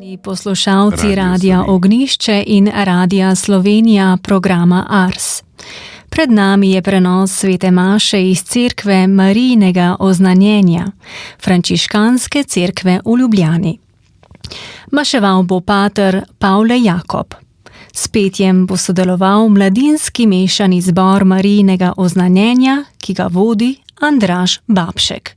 Poslušalci Radia Ognjišče in Radia Slovenija programa Ars. Pred nami je prenos svete maše iz cerkve Marijinega oznanjenja, frančiškanske cerkve v Ljubljani. Maševal bo pater Pavle Jakob. S petjem bo sodeloval mladinski mešani zbor Marijinega oznanjenja, ki ga vodi Andraž Babšek.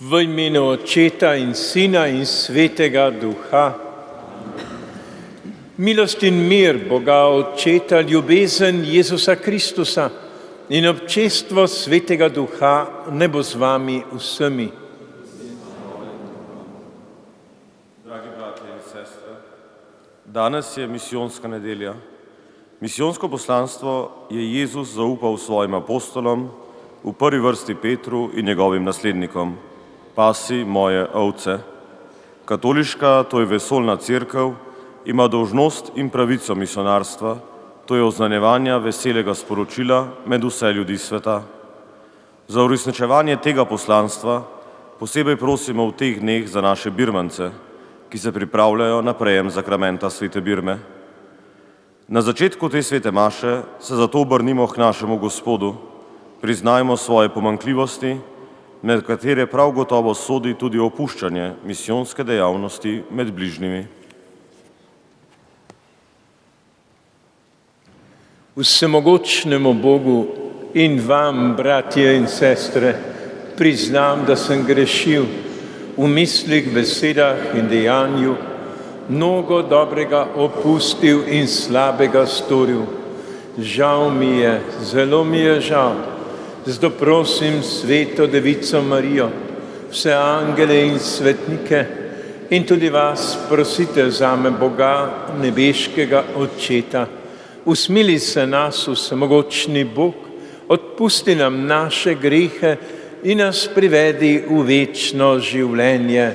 V imenu Očeta in Sina in Svetega Duha. Milost in mir Boga Očeta, ljubezen Jezusa Kristusa in občestvo Svetega Duha ne bo z vami vsemi. Dragi bratje in sestre, danes je misijonska nedelja. Misijonsko poslanstvo je Jezus zaupal svojim apostolom, v prvi vrsti Petru in njegovim naslednikom. Pasi moje ovce. Katoliška, to je vesoljna cerkev, ima dolžnost in pravico misionarstva, to je oznanjevanja veselega sporočila med vse ljudi sveta. Za uresničevanje tega poslanstva posebej prosimo v teh dneh za naše birmance, ki se pripravljajo na prejem zakramenta svete Birme. Na začetku te svete maše se zato obrnimo k našemu Gospodu, priznajmo svoje pomanjkljivosti, med katere prav gotovo sodi tudi opuščanje misijonske dejavnosti med bližnjimi. Vsemogočnemu Bogu in vam, bratje in sestre, priznam, da sem grešil v mislih, besedah in dejanju, mnogo dobrega opustil in slabega storil. Žal mi je, zelo mi je žal. Zato prosim Sveto Devico Marijo, vse angele in svetnike in tudi vas prosite zame Boga, nebeškega Očeta. Usmili se nas, vsemogočni Bog, odpusti nam naše grehe in nas privedi v večno življenje.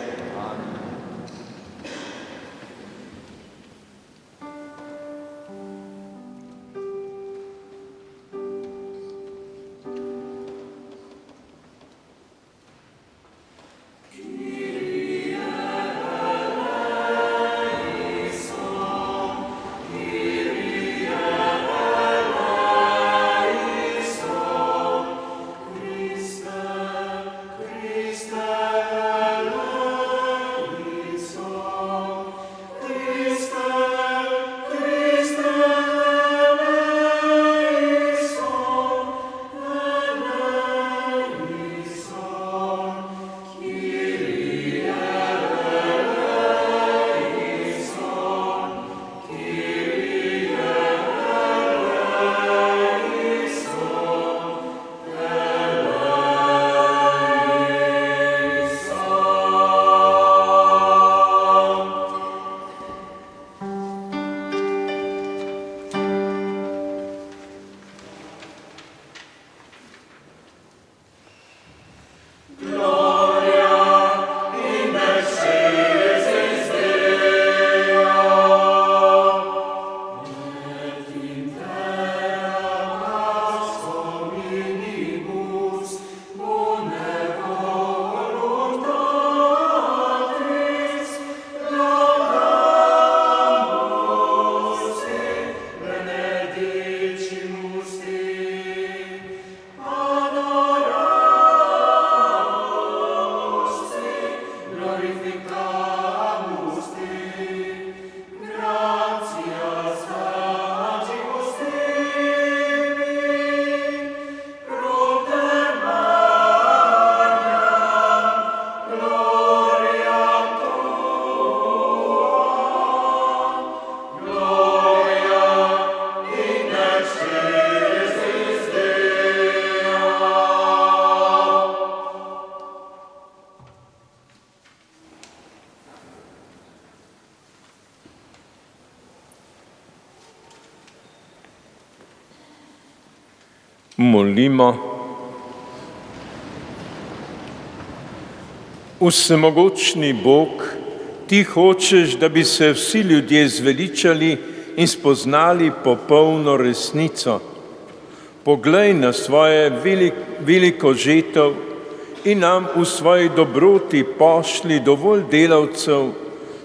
Molimo. Vsemogočni Bog, Ti hočeš, da bi se vsi ljudje zveličali in spoznali popolno resnico. Poglej na svoje veliko žetev in nam v svoji dobroti pošli dovolj delavcev,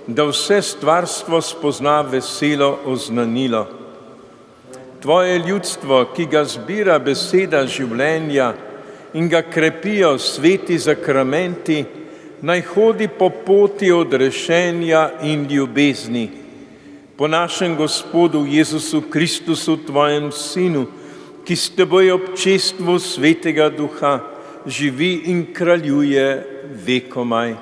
da vse stvarstvo spozna veselo oznanilo. Tvoje ljudstvo, ki ga zbira beseda življenja in ga krepijo sveti zakramenti, naj hodi po poti odrešenja in ljubezni. Po našem Gospodu Jezusu Kristusu, Tvojem Sinu, ki s Teboj ob čestvu Svetega Duha živi in kraljuje vekomaj.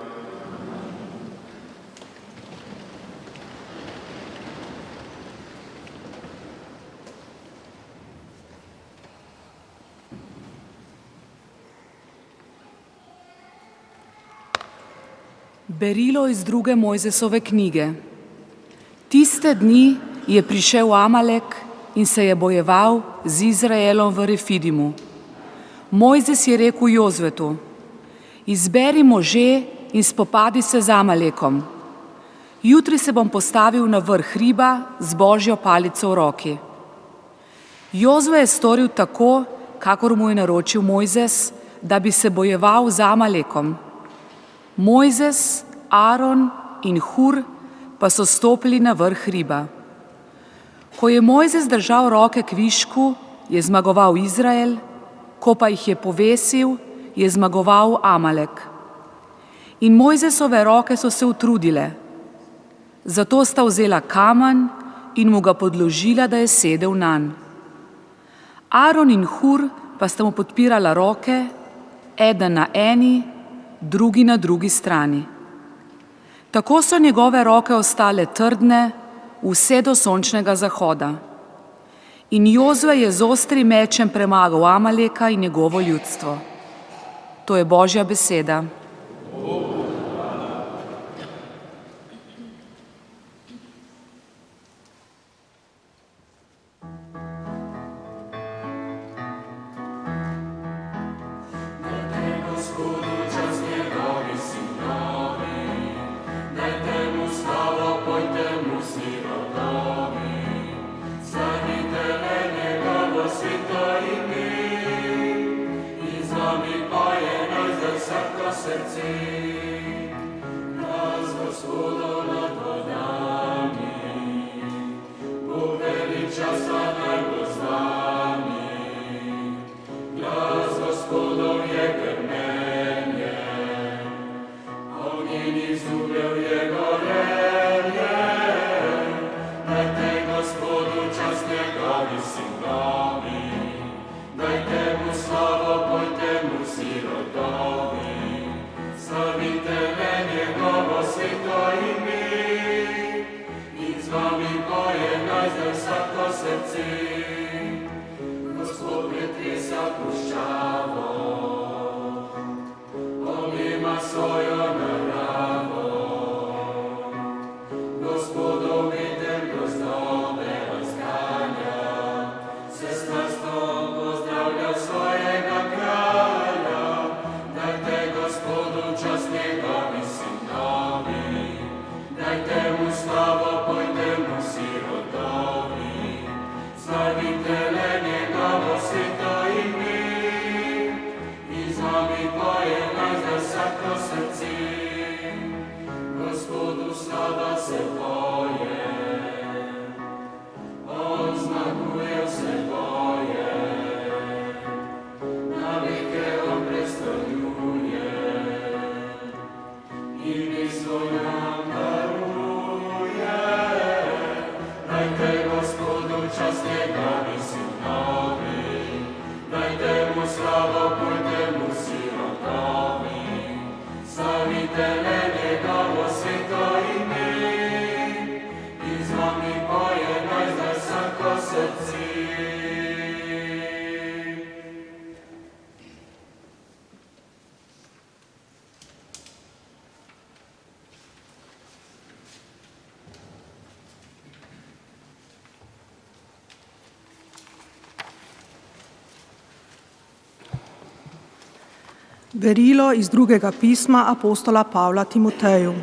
Berilo iz 2. Mojzesove knjige. Tiste dni je prišel Amalek in se je bojeval z Izraelom v Refidimu. Mojzes je rekel Jozvetu: izberi može in spopadi se z Amalekom. Jutri se bom postavil na vrh hriba z Božjo palico v roki. Jozue je storil tako, kakor mu je naročil Mojzes, da bi se bojeval z Amalekom. Mojzes, Aron in Hur pa so stopili na vrh hriba. Ko je Mojzes držal roke k višku, je zmagoval Izrael, ko pa jih je povesil, je zmagoval Amalek. In Mojzesove roke so se utrudile. Zato sta vzela kamen in mu ga podložila, da je sedel nanj. Aron in Hur pa sta mu podpirala roke, eden na eni, drugi na drugi strani. Tako so njegove roke ostale trdne vse do sončnega zahoda. In Jozue je z ostrim mečem premagal Amaleka in njegovo ljudstvo. To je Božja beseda. Verilo iz drugega pisma apostola Pavla Timoteju.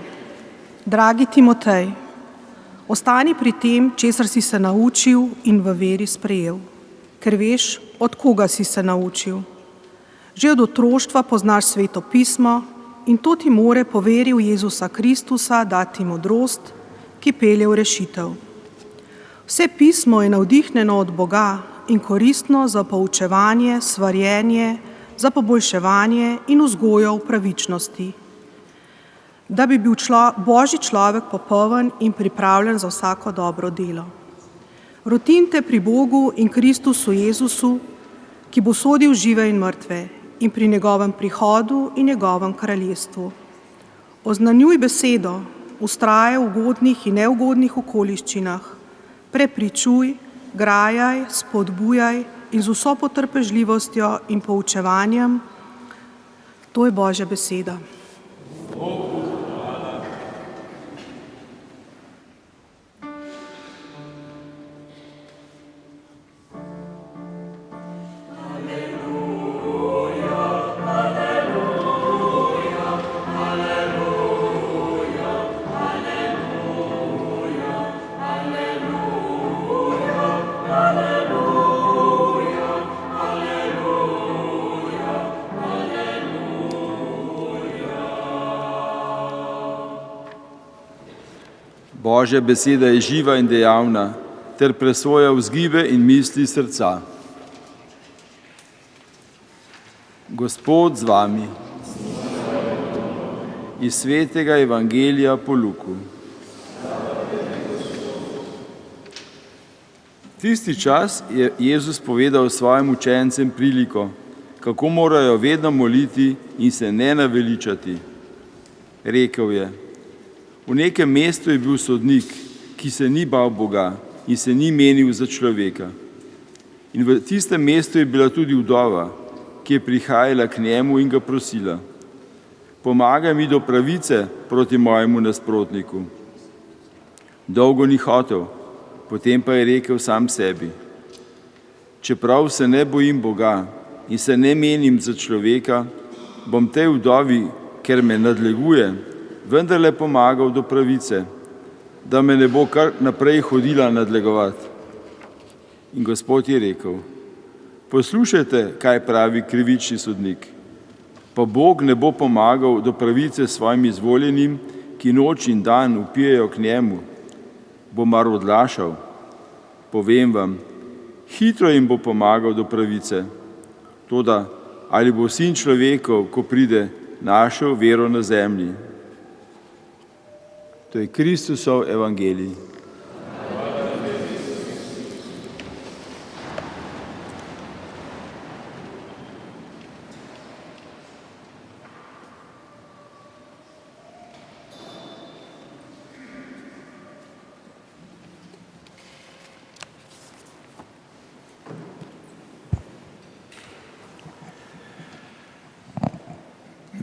Dragi Timotej, ostani pri tem, česar si se naučil in v veri sprejel, ker veš, od koga si se naučil. Že od otroštva poznaš Sveto pismo in to ti more po veri v Jezusa Kristusa dati modrost, ki pelje v rešitev. Vse pismo je navdihnjeno od Boga in koristno za poučevanje, svarjenje, za poboljševanje in vzgojo v pravičnosti, da bi bil Božji človek popoln in pripravljen za vsako dobro delo. Rotim te pri Bogu in Kristusu Jezusu, ki bo sodil žive in mrtve, in pri njegovem prihodu in njegovem kraljestvu. Oznanjuj besedo, vztrajaj v ugodnih in neugodnih okoliščinah, prepričuj, grajaj, spodbujaj in z vso potrpežljivostjo in poučevanjem. To je Božja beseda. Božja beseda je živa in dejavna, ter presoja vzgibe in misli srca. Gospod z vami. Iz svetega evangelija po Luku. Tisti čas je Jezus povedal svojim učencem priliko, kako morajo vedno moliti in se ne naveličati. Rekel je: v nekem mestu je bil sodnik, ki se ni bal Boga in se ni menil za človeka. In v tistem mestu je bila tudi vdova, ki je prihajala k njemu in ga prosila: pomagaj mi do pravice proti mojemu nasprotniku. Dolgo ni hotel, potem pa je rekel sam sebi: čeprav se ne bojim Boga in se ne menim za človeka, bom tej vdovi, ker me nadleguje, vendarle pomagal do pravice, da me ne bo kar naprej hodila nadlegovati. In Gospod je rekel: poslušajte, kaj pravi krivični sodnik. Pa Bog ne bo pomagal do pravice svojim izvoljenim, ki noč in dan vpijejo k njemu. Bo mar odlašal? Povem vam, hitro jim bo pomagal do pravice. Toda, ali bo Sin človekov, ko pride, našel vero na zemlji? To je Kristusov evangelij.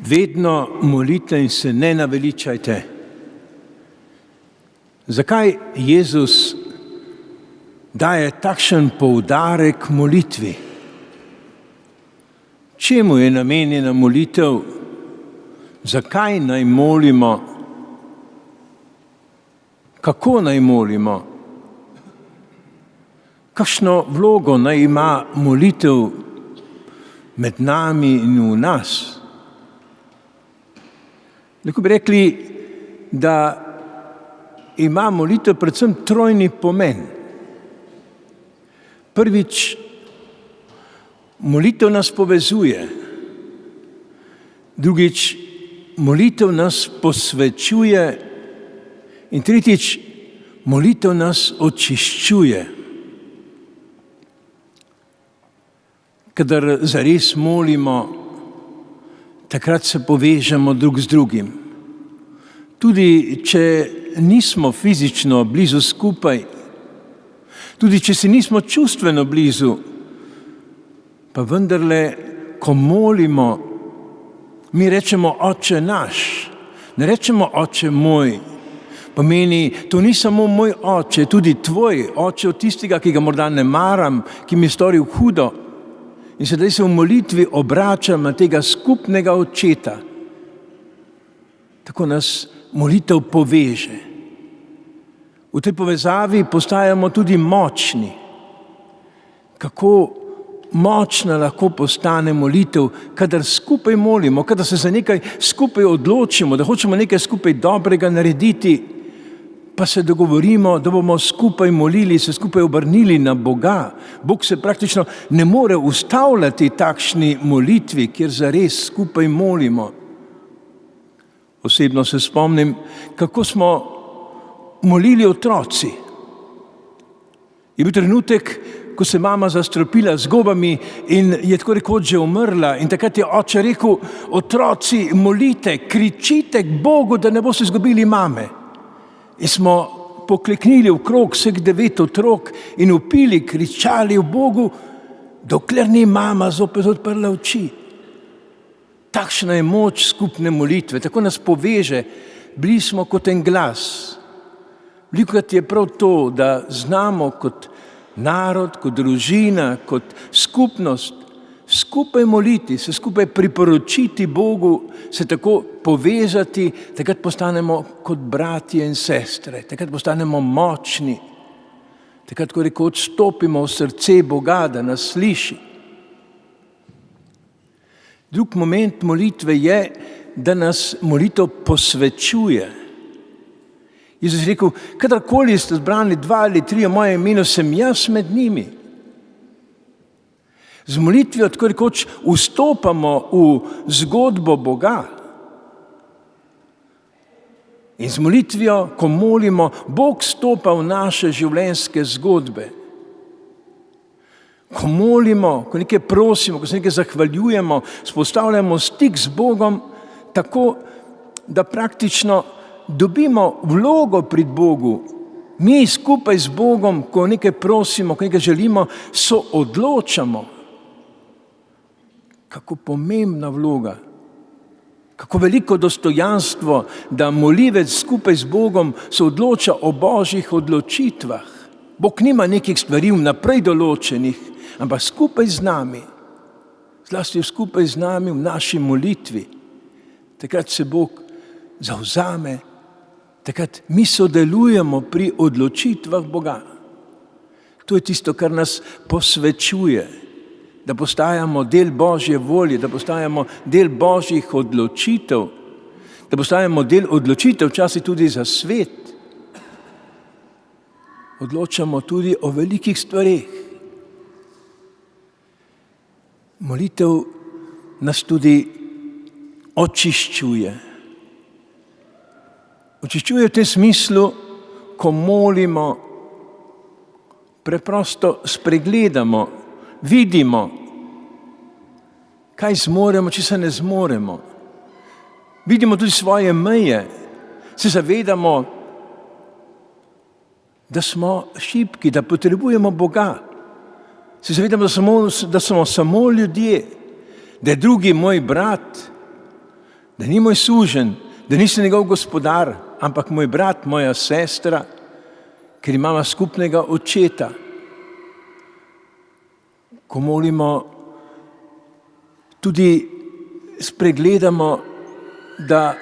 Vedno molite in se ne naveličajte. Zakaj Jezus daje takšen poudarek molitvi? Čemu je namenjena molitev? Zakaj naj molimo? Kako naj molimo? Kakšno vlogo naj ima molitev med nami in v nas? Lahko bi rekli, da ima molitev predvsem trojni pomen. Prvič, molitev nas povezuje. Drugič, molitev nas posvečuje. In tretjič, molitev nas očiščuje. Kadar zares molimo, takrat se povežemo drug z drugim. Tudi če nismo fizično blizu skupaj, tudi če si nismo čustveno blizu, pa vendarle, ko molimo, mi rečemo Oče naš, ne rečemo Oče moj. Pomeni, to ni samo moj oče, tudi tvoj oče, od tistega, ki ga morda ne maram, ki mi je storil hudo. In sedaj se v molitvi obračam na tega skupnega očeta. Tako nas molitev poveže. V tej povezavi postajamo tudi močni. Kako močna lahko postane molitev, kadar skupaj molimo, kadar se za nekaj skupaj odločimo, da hočemo nekaj skupaj dobrega narediti, pa se dogovorimo, da bomo skupaj molili, se skupaj obrnili na Boga. Bog se praktično ne more ustavljati takšni molitvi, kjer zares skupaj molimo. Osebno se spomnim, kako smo molili otroci. Je bil trenutek, ko se mama zastropila z gobami in je tako rekoč že umrla. In takrat je oče rekel, otroci, molite, kričite k Bogu, da ne boste izgubili mame. In smo pokleknili v krog, vseh 9 otrok in vpili, kričali v Bogu, dokler ni mama zopet odprla oči. Takšna je moč skupne molitve, tako nas poveže, bili smo kot en glas. Velikokrat je prav to, da znamo kot narod, kot družina, kot skupnost skupaj moliti, se skupaj priporočiti Bogu, se tako povezati, takrat postanemo kot bratje in sestre, takrat postanemo močni, takrat, ko rekoč stopimo v srce Boga, da nas sliši. Drug moment molitve je, da nas molitev posvečuje. Jezus je rekel, kadarkoli ste zbrani 2 ali 3 v mojem imenu, sem jaz med njimi. Z molitvijo tako rekoč vstopamo v zgodbo Boga. In z molitvijo, ko molimo, Bog stopa v naše življenjske zgodbe. Ko molimo, ko nekaj prosimo, ko se nekaj zahvaljujemo, spostavljamo stik z Bogom, tako da praktično dobimo vlogo pred Bogu. Mi skupaj z Bogom, ko nekaj prosimo, ko nekaj želimo, soodločamo. Kako pomembna vloga, kako veliko dostojanstvo, da molivec skupaj z Bogom se odloča o božjih odločitvah. Bog nima nekih stvari vnaprej določenih, ampak skupaj z nami, zlasti skupaj z nami v naši molitvi. Takrat se Bog zavzame, takrat mi sodelujemo pri odločitvah Boga. To je tisto, kar nas posvečuje, da postajamo del Božje volje, da postajamo del Božjih odločitev, da postajamo del odločitev včasih tudi za svet. Odločamo tudi o velikih stvareh. Molitev nas tudi očiščuje. Očiščuje v tem smislu, ko molimo, preprosto spregledamo, vidimo, kaj zmoremo, če se ne zmoremo. Vidimo tudi svoje meje, se zavedamo, da smo šibki, da potrebujemo Boga. Se zavedamo, da smo samo ljudje, da je drugi moj brat, da ni moj suženj, da nisem njegov gospodar, ampak moj brat, moja sestra, ker imamo skupnega očeta. Ko molimo, tudi spregledamo, da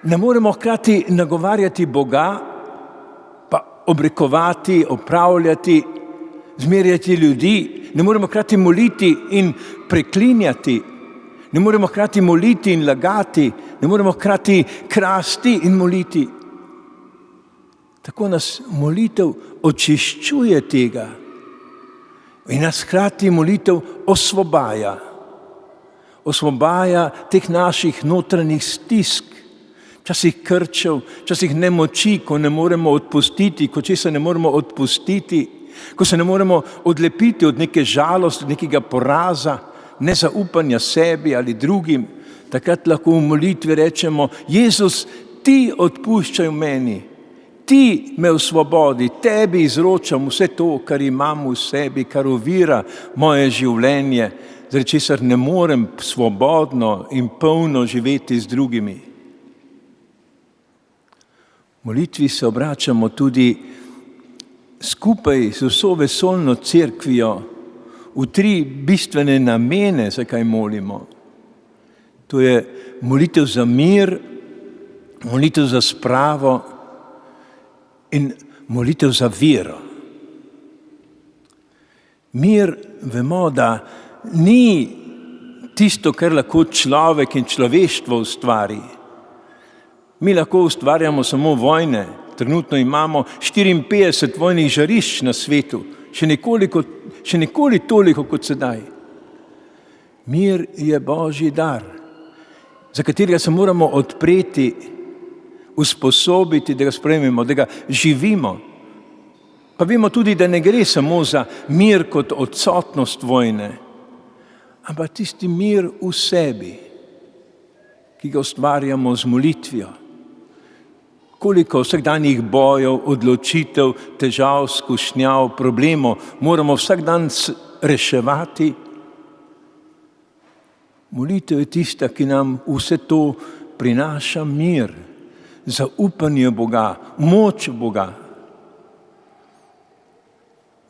ne moremo hkrati nagovarjati Boga, pa obrekovati, opravljati, zmerjati ljudi, ne moremo hkrati moliti in preklinjati, ne moremo hkrati moliti in lagati, ne moremo hkrati krasti in moliti. Tako nas molitev očiščuje tega. In nas hkrati molitev osvobaja. Osvobaja teh naših notranjih stisk, včasih krčev, včasih nemoči, ko ne moremo odpustiti, ko česa ne moremo odpustiti, ko se ne moremo odlepiti od neke žalosti, od nekega poraza, nezaupanja sebi ali drugim. Takrat lahko v molitvi rečemo, Jezus, ti odpuščaj v meni. Ti me osvobodi, tebi izročam vse to, kar imam v sebi, kar ovira moje življenje, zaradi česar ne morem svobodno in polno živeti z drugimi. V molitvi se obračamo tudi skupaj z vso vesoljno cerkvijo v 3 bistvene namene, zakaj molimo. To je molitev za mir, molitev za spravo in molitev za vero. Mir, vemo, da ni tisto, kar lahko človek in človeštvo ustvari. Mi lahko ustvarjamo samo vojne. Trenutno imamo 54 vojnih žarišč na svetu, še nikoli toliko kot sedaj. Mir je Božji dar, za katerega se moramo odpreti, usposobiti, da ga sprejmemo, da ga živimo. Pa vemo tudi, da ne gre samo za mir kot odsotnost vojne, ampak tisti mir v sebi, ki ga ustvarjamo z molitvijo. Koliko vsakdanjih bojev, odločitev, težav, skušnjav, problemov moramo vsak dan reševati. Molitev je tista, ki nam vse to prinaša mir, zaupanje v Boga, moč Boga.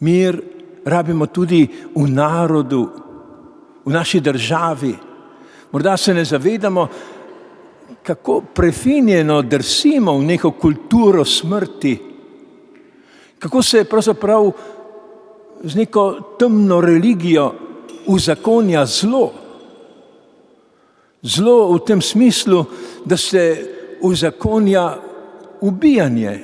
Mir rabimo tudi v narodu, v naši državi. Morda se ne zavedamo, kako prefinjeno drsimo v neko kulturo smrti, kako se pravzaprav z neko temno religijo uzakonja zlo. Zlo v tem smislu, da se uzakonja ubijanje.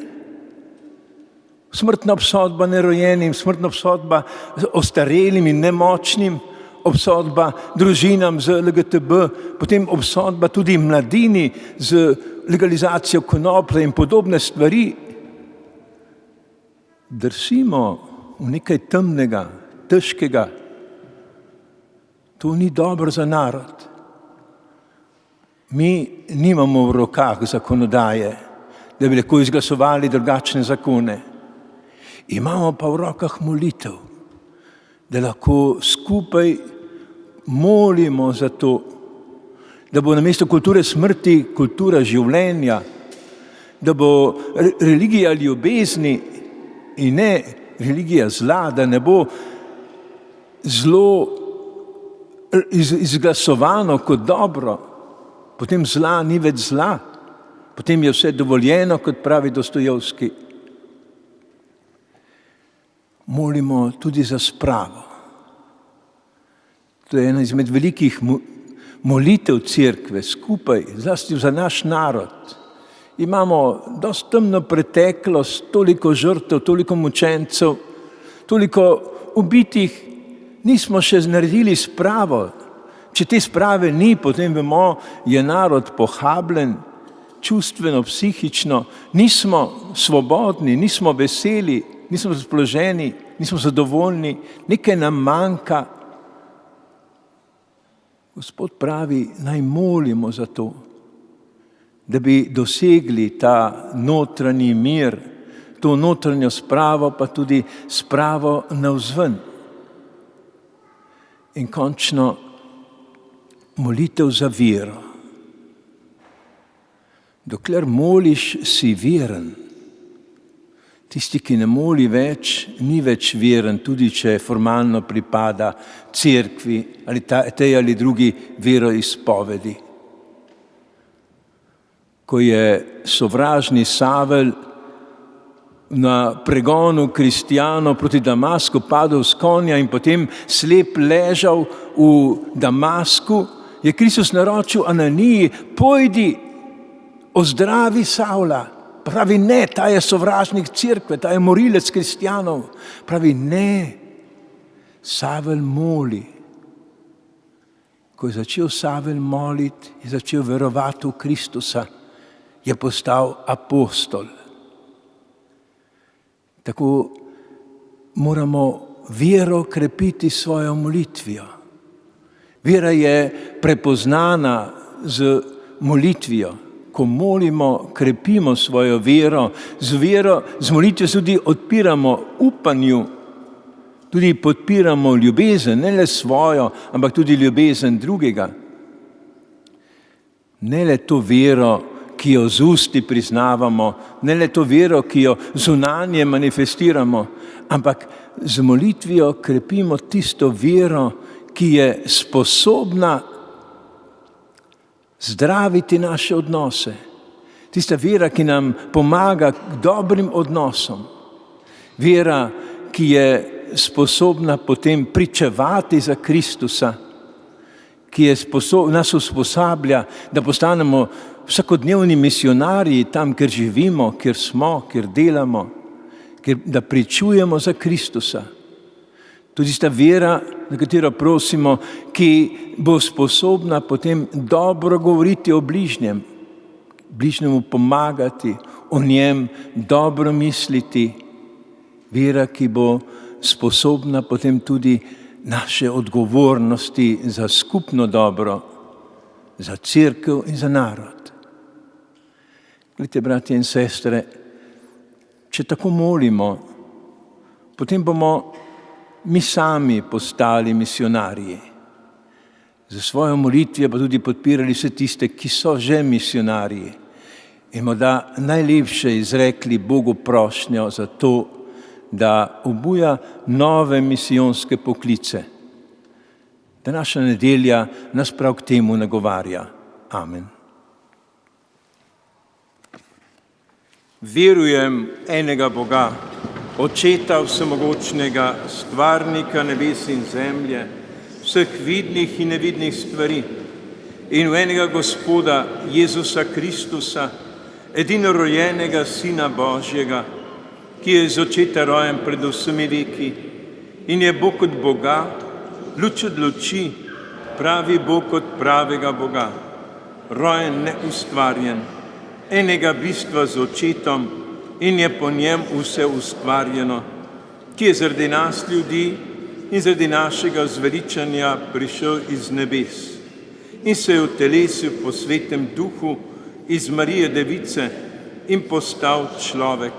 Smrtna obsodba nerojenim, smrtna obsodba ostarelim in nemočnim, obsodba družinam z LGTB, potem obsodba tudi mladini z legalizacijo konoplje in podobne stvari. Drsimo v nekaj temnega, težkega. To ni dobro za narod. Mi nimamo v rokah zakonodaje, da bi lahko izglasovali drugačne zakone. Imamo pa v rokah molitev, da lahko skupaj molimo za to, da bo namesto kulture smrti kultura življenja, da bo religija ljubezni in ne religija zla, da ne bo zlo izglasovano kot dobro, potem zla ni več zla, potem je vse dovoljeno, kot pravi Dostojevski. Molimo tudi za spravo. To je ena izmed velikih molitev cerkve skupaj, zlasti za naš narod. Imamo dosti temno preteklost, toliko žrtev, toliko mučencev, toliko ubitih, nismo še naredili spravo. Če te sprave ni, potem vemo, je narod pohabljen, čustveno, psihično, nismo svobodni, nismo veseli, nismo razpoloženi, nismo zadovoljni, nekaj nam manjka. Gospod pravi, naj molimo za to, da bi dosegli ta notranji mir, to notranjo spravo, pa tudi spravo navzven. In končno molitev za vero. Dokler moliš, si veren. Tisti, ki ne moli več, ni več veren, tudi če formalno pripada cerkvi ali tej ali drugi veroizpovedi. Ko je sovražni Savel na pregonu kristijanov proti Damasku padel s konja in potem slep ležal v Damasku, je Kristus naročil Ananiji, pojdi, ozdravi Savla. Pravi ne, ta je sovražnik cerkve, ta je morilec kristijanov. Pravi ne, Savel moli. Ko je začel Savel moliti, je začel verovati v Kristusa, je postal apostol. Tako moramo vero krepiti svojo molitvijo. Vera je prepoznana z molitvijo. Ko molimo, krepimo svojo vero, z molitvijo tudi odpiramo upanju, tudi podpiramo ljubezen, ne le svojo, ampak tudi ljubezen drugega. Ne le to vero, ki jo z usti priznavamo, ne le to vero, ki jo zunanje manifestiramo, ampak z molitvijo krepimo tisto vero, ki je sposobna zdraviti naše odnose. Tista vera, ki nam pomaga k dobrim odnosom. Vera, ki je sposobna potem pričevati za Kristusa, ki nas usposablja, da postanemo vsakodnevni misionarji tam, kjer živimo, kjer smo, kjer delamo, da pričujemo za Kristusa. Tudi sta vera, za katero prosimo, ki bo sposobna potem dobro govoriti o bližnjemu pomagati, o njem dobro misliti. Vera, ki bo sposobna potem tudi naše odgovornosti za skupno dobro, za cerkev in za narod. Glejte, bratje in sestre, če tako molimo, potem bomo mi sami postali misionarji. Za svojo molitvijo pa tudi podpirali vse tiste, ki so že misionarji in morda najlepše izrekli Bogu prošnjo za to, da obuja nove misijonske poklice. Današnja nedelja nas prav k temu nagovarja. Amen. Verujem enega Boga, Očeta vsemogočnega, stvarnika nebes in zemlje, vseh vidnih in nevidnih stvari, in v enega Gospoda Jezusa Kristusa, edinorojenega Sina Božjega, ki je iz Očeta rojen pred vsemi veki in je Bog od Boga, luč od luči, pravi Bog od pravega Boga, rojen neustvarjen, enega bistva z Očetom in je po njem vse ustvarjeno, ki je zaradi nas ljudi in zaradi našega zveličanja prišel iz nebes in se je utelesil po svetem duhu iz Marije Device in postal človek.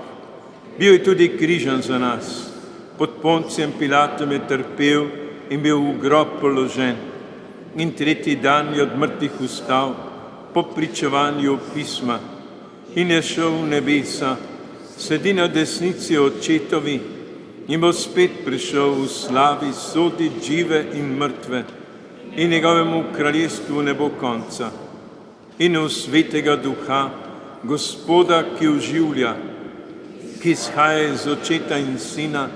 Bil je tudi križan za nas, pod Poncijem Pilatom je trpel in bil v grob položen in tretji dan je od mrtvih vstal po pričevanju pisma in je šel v nebesa, sedi na desnici Očetovi in bo spet prišel v slavi soditi žive in mrtve in njegovemu kraljestvu ne bo konca. In v svetega duha, Gospoda, ki oživlja, ki izhaja iz Očeta in Sina,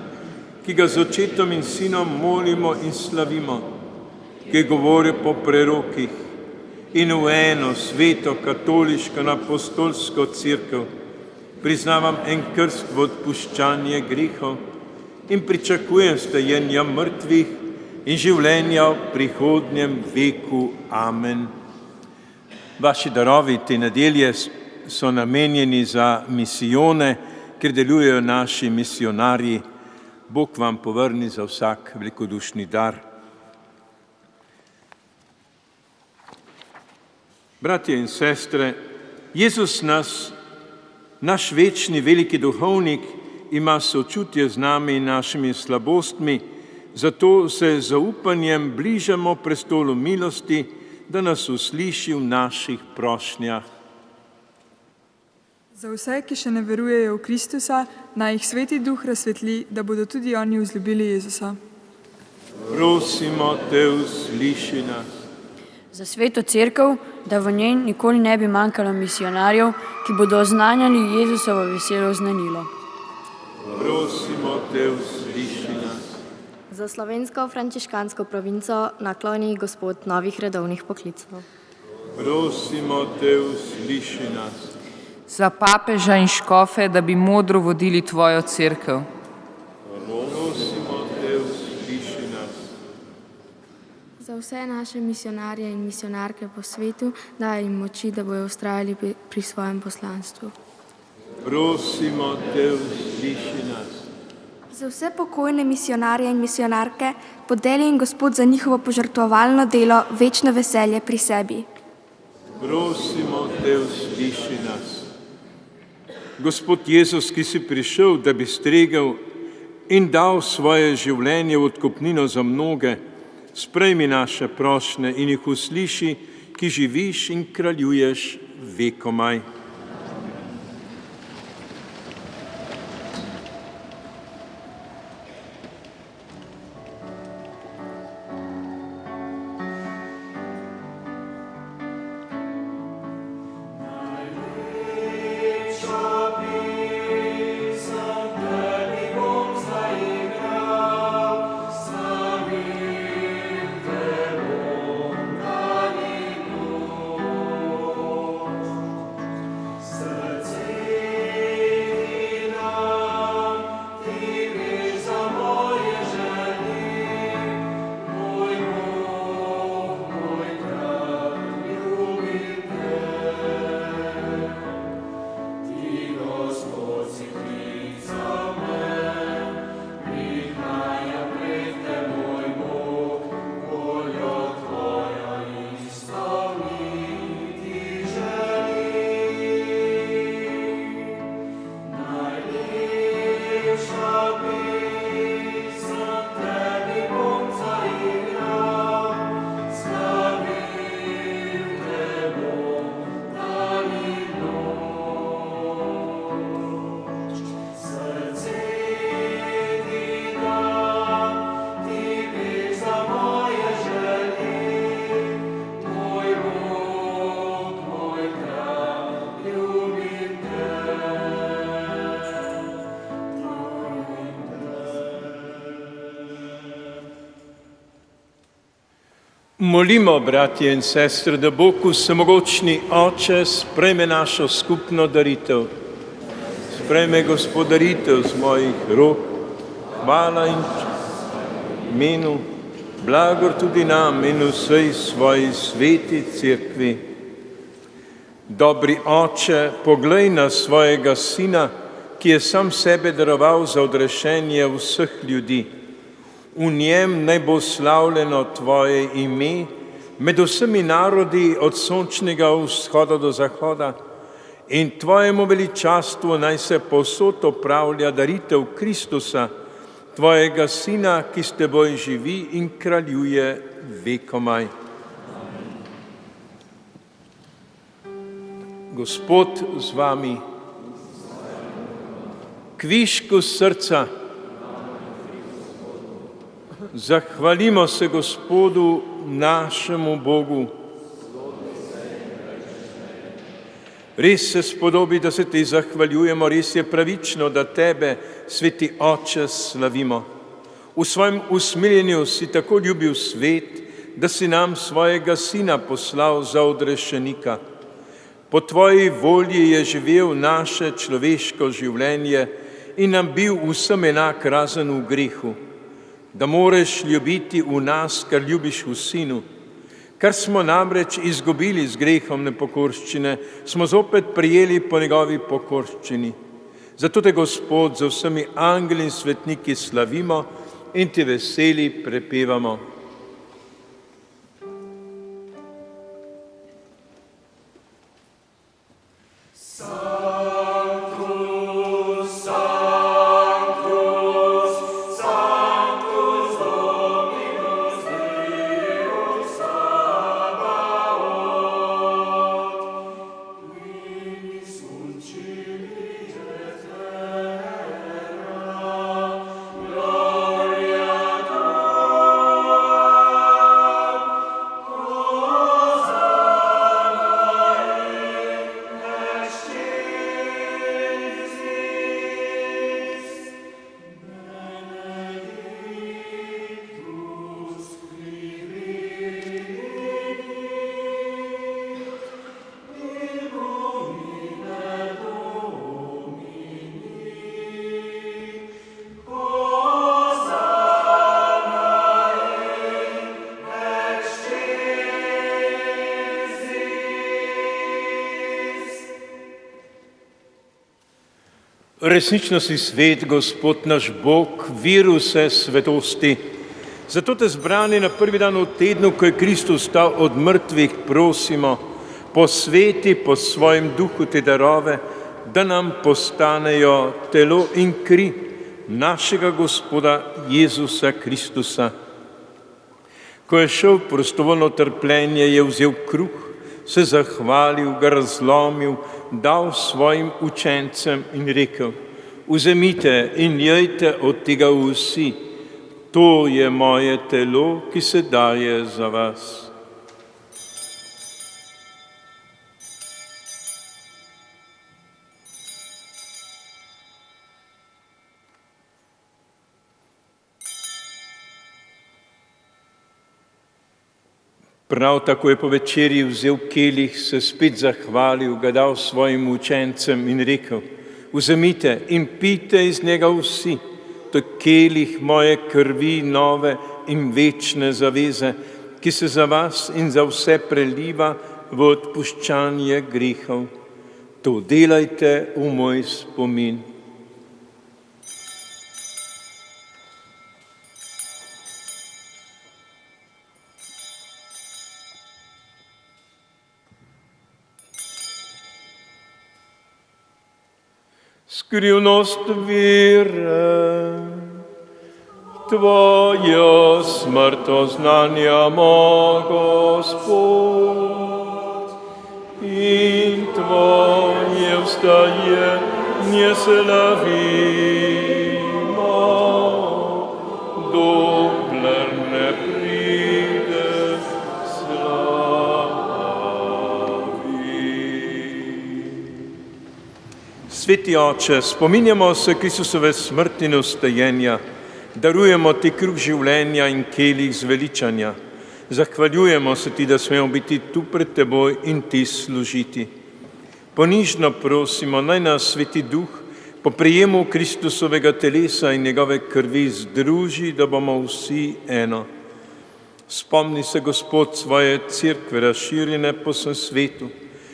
ki ga z Očetom in Sinom molimo in slavimo, ki govori po prerokih in v eno sveto, katoliško, apostolsko cerkev, priznavam en krst v odpuščanje grehov in pričakujem stajenja mrtvih in življenja v prihodnjem veku. Amen. Vaši darovi te nedelje so namenjeni za misijone, kjer delujejo naši misionarji. Bog vam povrni za vsak velikodušni dar. Bratje in sestre, Jezus naš večni veliki duhovnik, ima sočutje z nami in našimi slabostmi, zato se z zaupanjem bližamo prestolu milosti, da nas usliši v naših prošnjah. Za vse, ki še ne verujejo v Kristusa, naj jih Sveti Duh razsvetli, da bodo tudi oni vzljubili Jezusa. Prosimo te, usliši nas. Za sveto cerkev, da v njej nikoli ne bi manjkalo misijonarjev, ki bodo oznanjali Jezusovo veselo znanilo. Prosimo te, usliši nas. Za slovensko frančiškansko provinco nakloni Gospod novih redovnih poklicev. Prosimo te, usliši nas. Za papeža in škofe, da bi modro vodili tvojo cerkev. Prosimo te, usliši nas. Za vse naše misionarje in misionarke po svetu, daj jim moči, da bojo vztrajali pri svojem poslanstvu. Prosimo te, usliši nas. Za vse pokojne misionarje in misionarke podeli jim Gospod za njihovo požrtvovalno delo večno veselje pri sebi. Prosimo te, usliši nas. Gospod Jezus, ki si prišel, da bi stregel in dal svoje življenje v odkupnino za mnoge, sprejmi naše prošnje in jih usliši, ki živiš in kraljuješ vekomaj. Molimo, bratje in sestre, da Bog vsemogočni Oče sprejme našo skupno daritev. Sprejme gospodaritev z mojih rok, hvala in imenu, blagor tudi nam in vsej svoji sveti cerkvi. Dobri Oče, poglej na svojega Sina, ki je sam sebe daroval za odrešenje vseh ljudi. V njem naj bo slavljeno Tvoje ime med vsemi narodi od sončnega vzhoda do zahoda in Tvojemu veličastvu naj se povsod opravlja daritev Kristusa, Tvojega Sina, ki s Teboj živi in kraljuje vekomaj. Gospod z vami, kvišku srca, zahvalimo se Gospodu našemu Bogu. Res se spodobi, da se Ti zahvaljujemo, res je pravično, da Tebe, sveti Oče, slavimo. V svojem usmiljenju si tako ljubil svet, da si nam svojega Sina poslal za odrešenika. Po Tvoji volji je živel naše človeško življenje in nam bil vsem enak razen v grehu. Da moreš ljubiti v nas, kar ljubiš v Sinu. Kar smo namreč izgubili z grehom nepokorščine, smo zopet prijeli po njegovi pokorščini. Zato Te, Gospod, z vsemi angeli in svetniki slavimo in Ti veseli prepevamo. Resnično si svet, Gospod naš Bog, vir vse svetosti. Zato Te zbrani na prvi dan v tednu, ko je Kristus stal od mrtvih, prosimo, posveti po svojem duhu te darove, da nam postanejo telo in kri našega Gospoda Jezusa Kristusa. Ko je šel v prostovoljno trpljenje, je vzel kruh, se zahvalil, ga razlomil, dal svojim učencem in rekel: Vzemite in jejte od tega vsi, to je moje telo, ki se daje za vas. Prav tako je po večerji vzel kelih, se spet zahvalil, ga dal svojim učencem in rekel: Vzemite in pijte iz njega vsi, to je kelih moje krvi nove in večne zaveze, ki se za vas in za vse preliva v odpuščanje grehov. To delajte v moj spomin. Skrivnost vere, Tvojo smrt oznanjamo, Gospod, in Tvoje vstajanje slavimo, dokler ne pride Sveti Oče, spominjamo se Kristusove smrti in vstajenja, darujemo Ti kruh življenja in kelih zveličanja. Zahvaljujemo se ti, da smemo biti tu pred teboj in ti služiti. Ponižno prosimo, naj nas Sveti Duh po prijemu Kristusovega telesa in njegove krvi združi, da bomo vsi eno. Spomni se, Gospod, svoje cerkve razširjene po vsem svetu,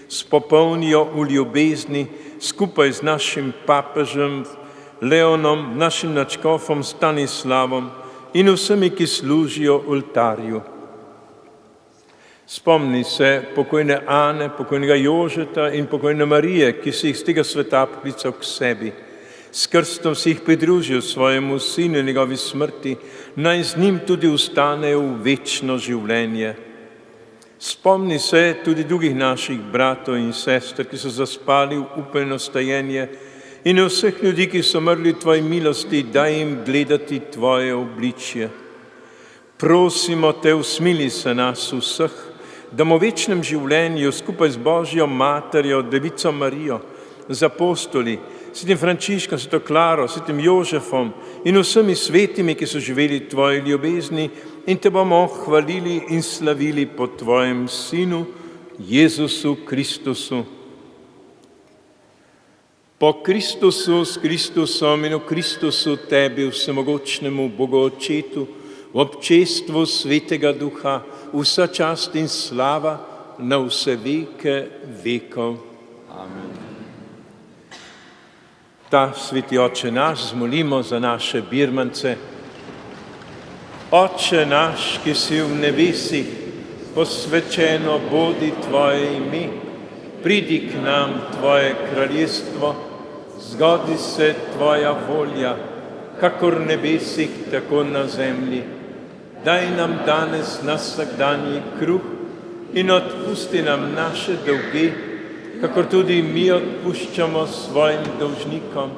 spopolnijo v ljubezni skupaj z našim papežem Leonom, našim nadškofom Stanislavom in vsemi, ki služijo oltarju. Spomni se pokojne Ane, pokojnega Jožeta in pokojne Marije, ki si jih z tega sveta poklical k sebi. S krstom si jih pridružil svojemu sinu in njegovi smrti, naj z njim tudi ustanejo v večno življenje. Spomni se tudi drugih naših bratov in sester, ki so zaspali v upajno stajenje, in vseh ljudi, ki so mrli v tvoji milosti, daj jim gledati tvoje obličje. Prosimo te, usmili se nas vseh, da v večnem življenju skupaj z Božjo materjo, Devico Marijo, z apostoli, svetim Frančiškom, sveto Klaro, svetim Jožefom in vsemi svetimi, ki so živeli v tvoji ljubezni, in te bomo hvalili in slavili po tvojem Sinu, Jezusu Kristusu. Po Kristusu, s Kristusom in v Kristusu tebi, vsemogočnemu Bogu Očetu, v občestvu Svetega Duha, vsa čast in slava na vse veke vekov. Amen. Ta sveti Oče naš, zmolimo za naše birmance. Oče naš, ki si v nebesih, posvečeno bodi tvoje ime, pridi k nam tvoje kraljestvo, zgodi se tvoja volja, kakor v nebesih, tako na zemlji. Daj nam danes naš vsakdanji kruh in odpusti nam naše dolge, kakor tudi mi odpuščamo svojim dolžnikom.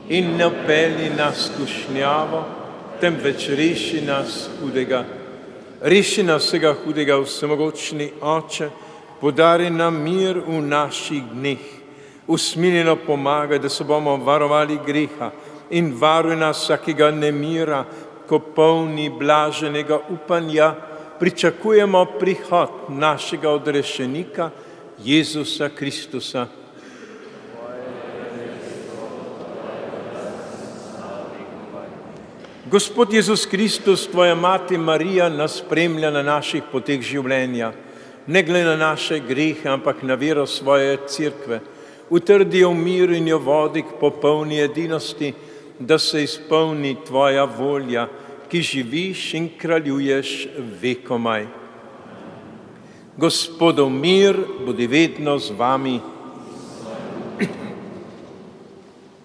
In ne vpelji nas v skušnjavo, temveč reši nas hudega. Reši nas vsega hudega, vsemogočni Oče, podari nam mir v naših dneh. Usmiljeno pomagaj, da se bomo varovali greha in varuj nas vsakega nemira, ko polni blaženega upanja pričakujemo prihod našega odrešenika, Jezusa Kristusa. Gospod Jezus Kristus, tvoja mati Marija nas spremlja na naših poteh življenja, ne glede na naše grehe, ampak na vero svoje cerkve. Utrdi jo v miru in jo vodi k popolni edinosti, da se izpolni tvoja volja, ki živiš in kraljuješ vekomaj. Gospodov mir bodi vedno z vami.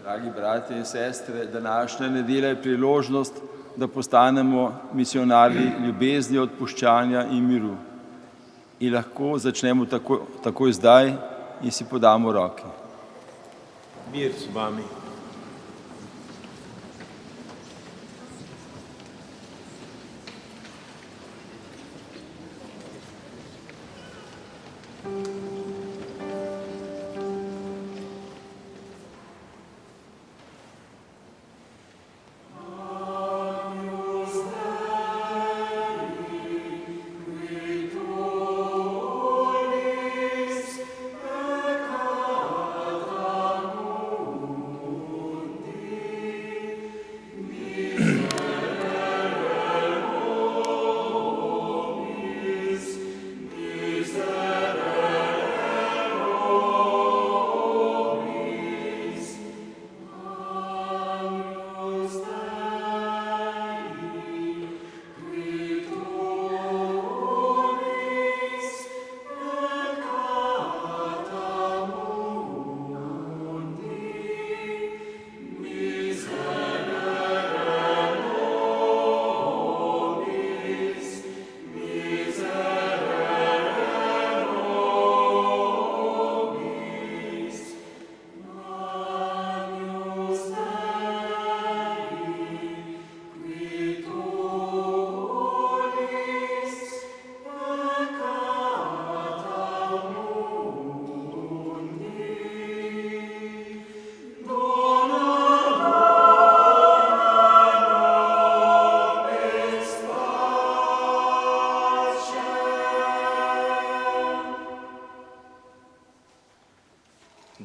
Dragi bratje in sestre, današnja nedelja je priložnost, da postanemo misionarji ljubezni, odpuščanja in miru. In lahko začnemo takoj zdaj in si podamo roke. Mir z vami.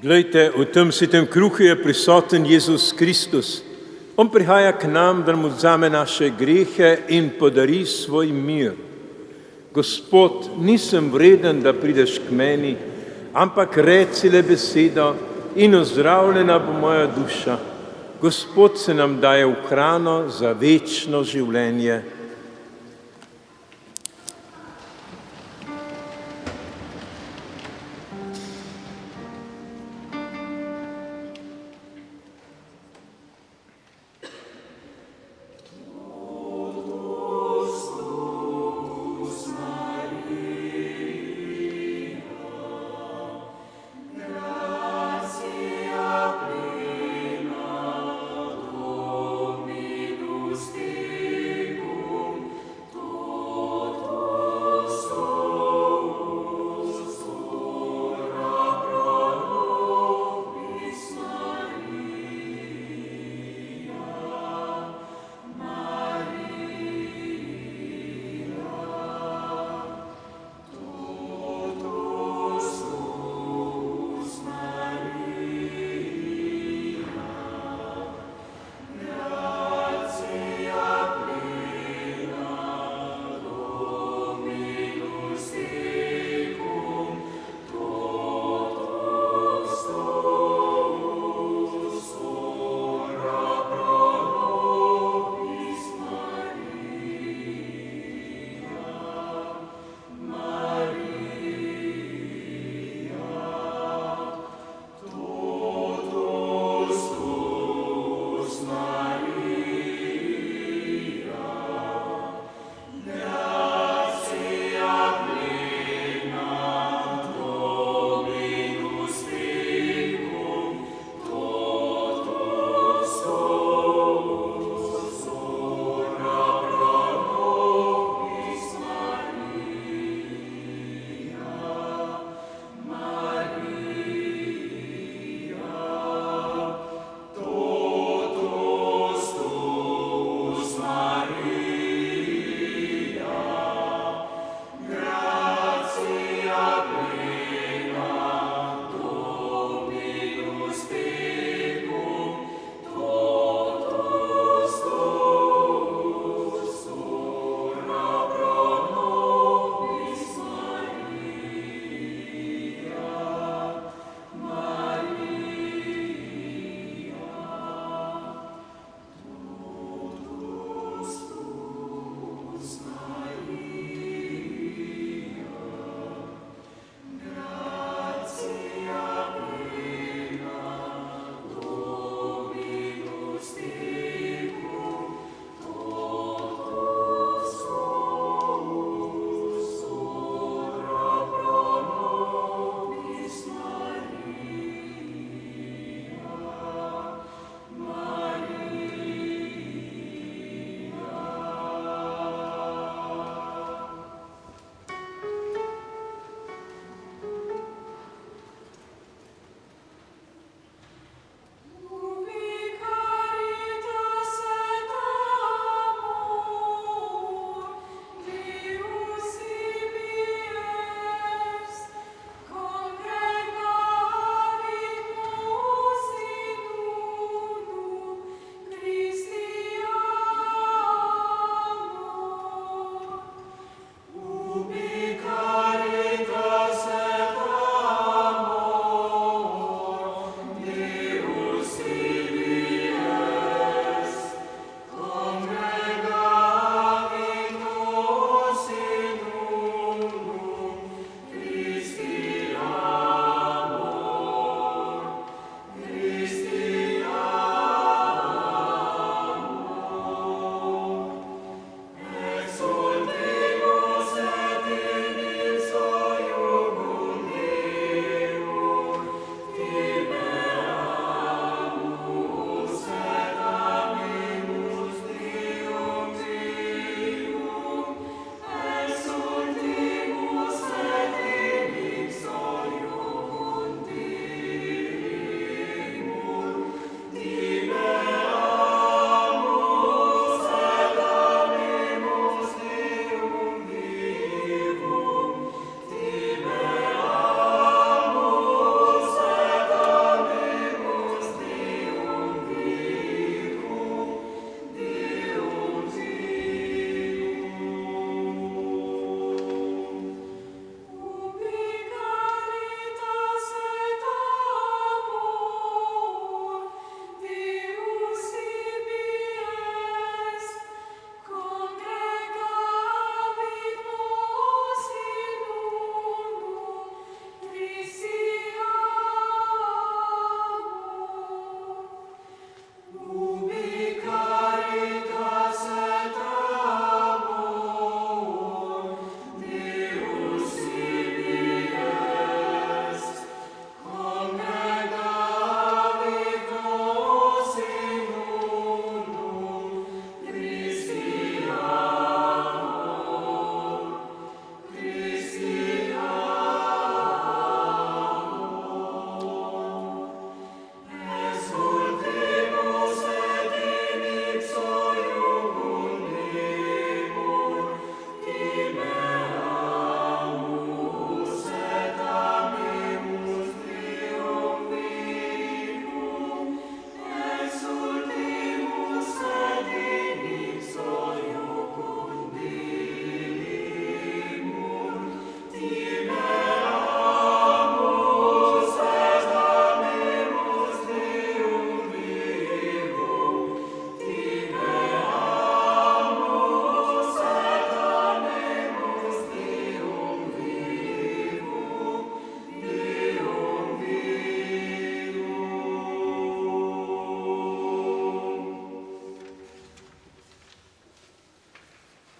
Glejte, v tem svitem kruhu je prisoten Jezus Kristus. On prihaja k nam, da nam vzame naše grehe in podari svoj mir. Gospod, nisem vreden, da prideš k meni, ampak reci le besedo in ozdravljena bo moja duša. Gospod se nam daje v hrano za večno življenje.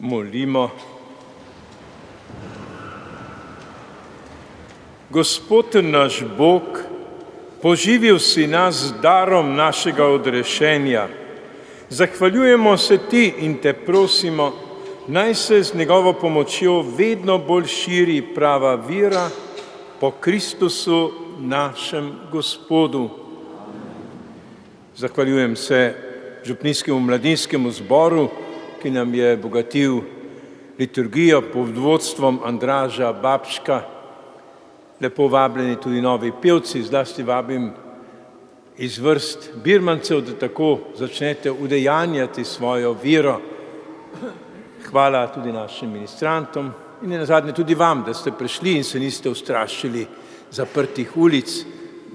Molimo. Gospod naš Bog, poživil si nas z darom našega odrešenja. Zahvaljujemo se ti in te prosimo, naj se z njegovo pomočjo vedno bolj širi prava vera po Kristusu našem Gospodu. Zahvaljujem se župnijskemu mladinskemu zboru, ki nam je bogatil liturgijo pod vodstvom Andraža Babška. Lepo vabljeni tudi novi pevci, zlasti vabim iz vrst birmancev, da tako začnete udejanjati svojo vero. Hvala tudi našim ministrantom in nazadnje tudi vam, da ste prišli in se niste ustrašili zaprtih ulic,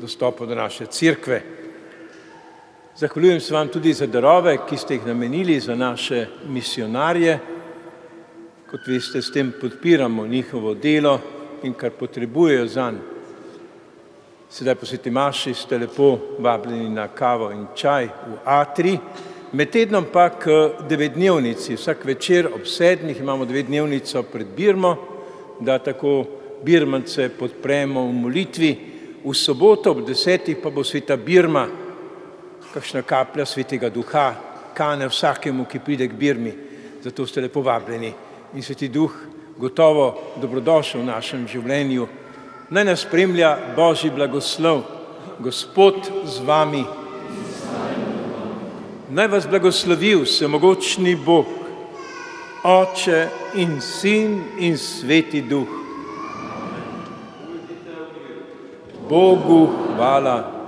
dostopa do naše cerkve. Zahvaljujem se vam tudi za darove, ki ste jih namenili za naše misionarje. Kot veste, s tem podpiramo njihovo delo in kar potrebujejo zanj. Sedaj po sveti maši ste lepo vabljeni na kavo in čaj v Atrij. Med tednom pa k 9-dnevnici. Vsak večer ob 7 imamo 9-dnevnico pred Birmo, da tako Birmance podpremo v molitvi. V soboto ob 10 pa bo sveta Birma, kakšna kaplja svetega duha, kane vsakemu, ki pride k Birmi. Zato ste lepo vabljeni. In sveti duh gotovo dobrodošel v našem življenju. Naj nas spremlja Božji blagoslov, Gospod z vami. Naj vas blagoslovi vsemogočni Bog, Oče in Sin in Sveti Duh. Bogu hvala.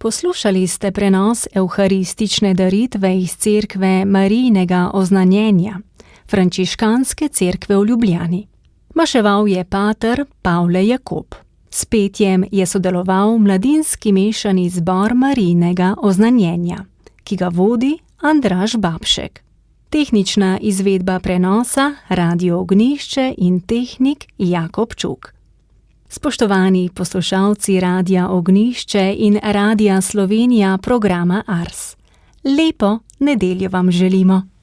Poslušali ste prenos evharistične daritve iz cerkve Marijinega oznanjenja, frančiškanske cerkve v Ljubljani. Maševal je pater Pavle Jakob. S petjem je sodeloval mladinski mešani zbor Marijinega oznanjenja, ki ga vodi Andraž Babšek. Tehnična izvedba prenosa Radio Ognišče in tehnik Jakob Čuk. Spoštovani poslušalci Radia Ognišče in Radia Slovenija programa Ars. Lepo nedeljo vam želimo.